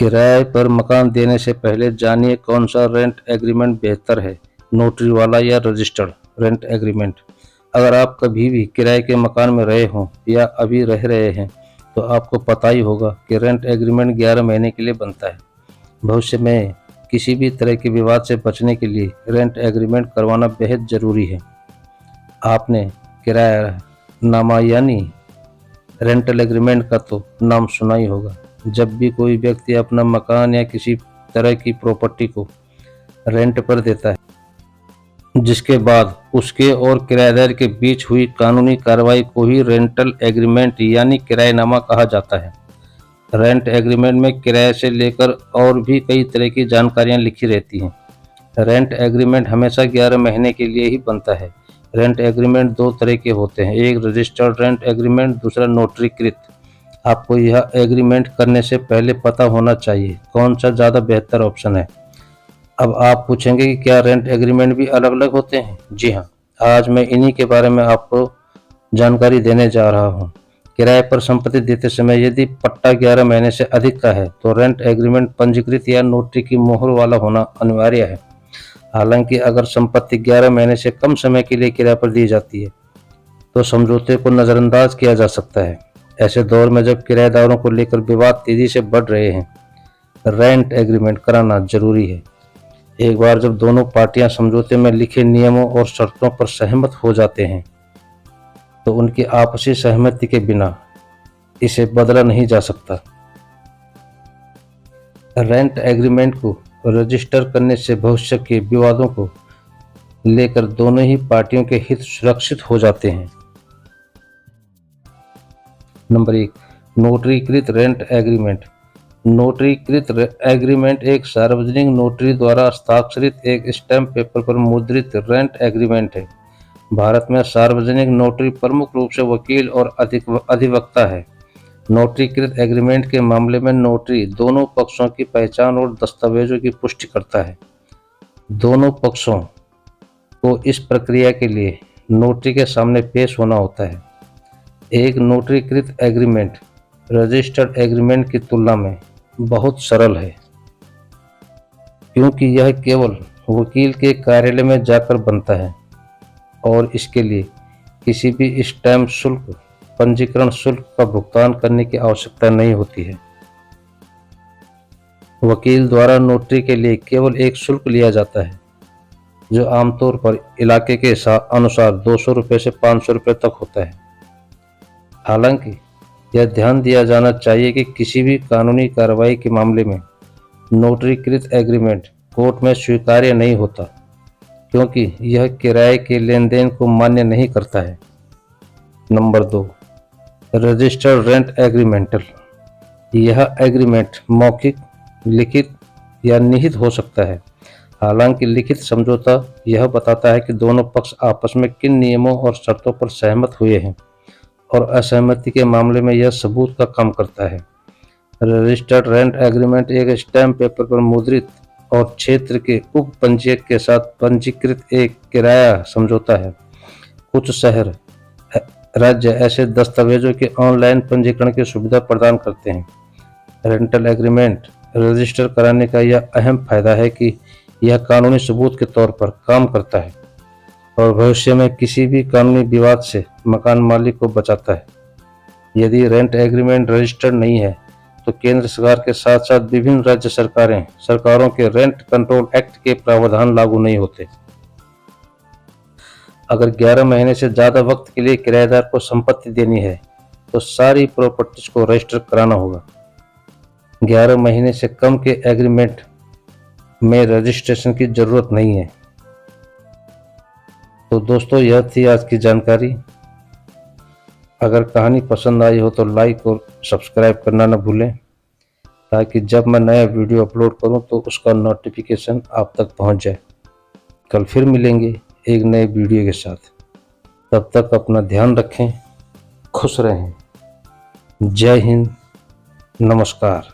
किराए पर मकान देने से पहले जानिए कौन सा रेंट एग्रीमेंट बेहतर है, नोटरी वाला या रजिस्टर्ड रेंट एग्रीमेंट। अगर आप कभी भी किराए के मकान में रहे हों या अभी रह रहे हैं तो आपको पता ही होगा कि रेंट एग्रीमेंट 11 महीने के लिए बनता है। भविष्य में किसी भी तरह के विवाद से बचने के लिए रेंट एग्रीमेंट करवाना बेहद ज़रूरी है। आपने किरायानामा यानी रेंटल एग्रीमेंट का तो नाम सुना ही होगा। जब भी कोई व्यक्ति अपना मकान या किसी तरह की प्रॉपर्टी को रेंट पर देता है जिसके बाद उसके और किराएदार के बीच हुई कानूनी कार्रवाई को ही रेंटल एग्रीमेंट यानी किरायानामा कहा जाता है। रेंट एग्रीमेंट में किराए से लेकर और भी कई तरह की जानकारियां लिखी रहती हैं। रेंट एग्रीमेंट हमेशा 11 महीने के लिए ही बनता है। रेंट एग्रीमेंट दो तरह के होते हैं, एक रजिस्टर्ड रेंट एग्रीमेंट, दूसरा नोटरीकृत। आपको यह एग्रीमेंट करने से पहले पता होना चाहिए कौन सा ज़्यादा बेहतर ऑप्शन है। अब आप पूछेंगे कि क्या रेंट एग्रीमेंट भी अलग अलग होते हैं? जी हाँ, आज मैं इन्हीं के बारे में आपको जानकारी देने जा रहा हूँ। किराए पर संपत्ति देते समय यदि पट्टा 11 महीने से अधिक का है तो रेंट एग्रीमेंट पंजीकृत या नोटरी की मोहर वाला होना अनिवार्य है। हालांकि अगर संपत्ति 11 महीने से कम समय के लिए किराए पर दी जाती है तो समझौते को नज़रअंदाज किया जा सकता है। ऐसे दौर में जब किराएदारों को लेकर विवाद तेजी से बढ़ रहे हैं, रेंट एग्रीमेंट कराना जरूरी है। एक बार जब दोनों पार्टियां समझौते में लिखे नियमों और शर्तों पर सहमत हो जाते हैं तो उनकी आपसी सहमति के बिना इसे बदला नहीं जा सकता। रेंट एग्रीमेंट को रजिस्टर करने से भविष्य के विवादों को लेकर दोनों ही पार्टियों के हित सुरक्षित हो जाते हैं। नंबर 1, नोटरीकृत रेंट एग्रीमेंट। नोटरीकृत एग्रीमेंट एक सार्वजनिक नोटरी द्वारा हस्ताक्षरित एक स्टैम्प पेपर पर मुद्रित रेंट एग्रीमेंट है। भारत में सार्वजनिक नोटरी प्रमुख रूप से वकील और अधिवक्ता है। नोटरीकृत एग्रीमेंट के मामले में नोटरी दोनों पक्षों की पहचान और दस्तावेजों की पुष्टि करता है। दोनों पक्षों को इस प्रक्रिया के लिए नोटरी के सामने पेश होना होता है। एक नोटरीकृत एग्रीमेंट रजिस्टर्ड एग्रीमेंट की तुलना में बहुत सरल है क्योंकि यह केवल वकील के कार्यालय में जाकर बनता है और इसके लिए किसी भी स्टैम्प शुल्क, पंजीकरण शुल्क का भुगतान करने की आवश्यकता नहीं होती है। वकील द्वारा नोटरी के लिए केवल एक शुल्क लिया जाता है जो आमतौर पर इलाके के अनुसार 200 रुपये से 500 रुपये तक होता है। हालांकि यह ध्यान दिया जाना चाहिए कि किसी भी कानूनी कार्रवाई के मामले में नोटरीकृत एग्रीमेंट कोर्ट में स्वीकार्य नहीं होता क्योंकि यह किराए के लेन देन को मान्य नहीं करता है। नंबर 2, रजिस्टर्ड रेंट एग्रीमेंटल। यह एग्रीमेंट मौखिक, लिखित या निहित हो सकता है। हालांकि लिखित समझौता यह बताता है कि दोनों पक्ष आपस में किन नियमों और शर्तों पर सहमत हुए हैं और असहमति के मामले में यह सबूत का काम करता है। रजिस्टर्ड रेंट एग्रीमेंट एक स्टैम्प पेपर पर मुद्रित और क्षेत्र के उप पंजीयक के साथ पंजीकृत एक किराया समझौता है। कुछ शहर राज्य ऐसे दस्तावेजों के ऑनलाइन पंजीकरण की सुविधा प्रदान करते हैं। रेंटल एग्रीमेंट रजिस्टर कराने का यह अहम फायदा है कि यह कानूनी सबूत के तौर पर काम करता है और भविष्य में किसी भी कानूनी विवाद से मकान मालिक को बचाता है। यदि रेंट एग्रीमेंट रजिस्टर्ड नहीं है तो केंद्र सरकार के साथ साथ विभिन्न राज्य सरकारों के रेंट कंट्रोल एक्ट के प्रावधान लागू नहीं होते। अगर 11 महीने से ज़्यादा वक्त के लिए किराएदार को संपत्ति देनी है तो सारी प्रॉपर्टीज को रजिस्टर कराना होगा। 11 महीने से कम के एग्रीमेंट में रजिस्ट्रेशन की जरूरत नहीं है। तो दोस्तों, यह थी आज की जानकारी। अगर कहानी पसंद आई हो तो लाइक और सब्सक्राइब करना न भूलें ताकि जब मैं नया वीडियो अपलोड करूं तो उसका नोटिफिकेशन आप तक पहुंच जाए। कल फिर मिलेंगे एक नए वीडियो के साथ। तब तक अपना ध्यान रखें, खुश रहें। जय हिंद, नमस्कार।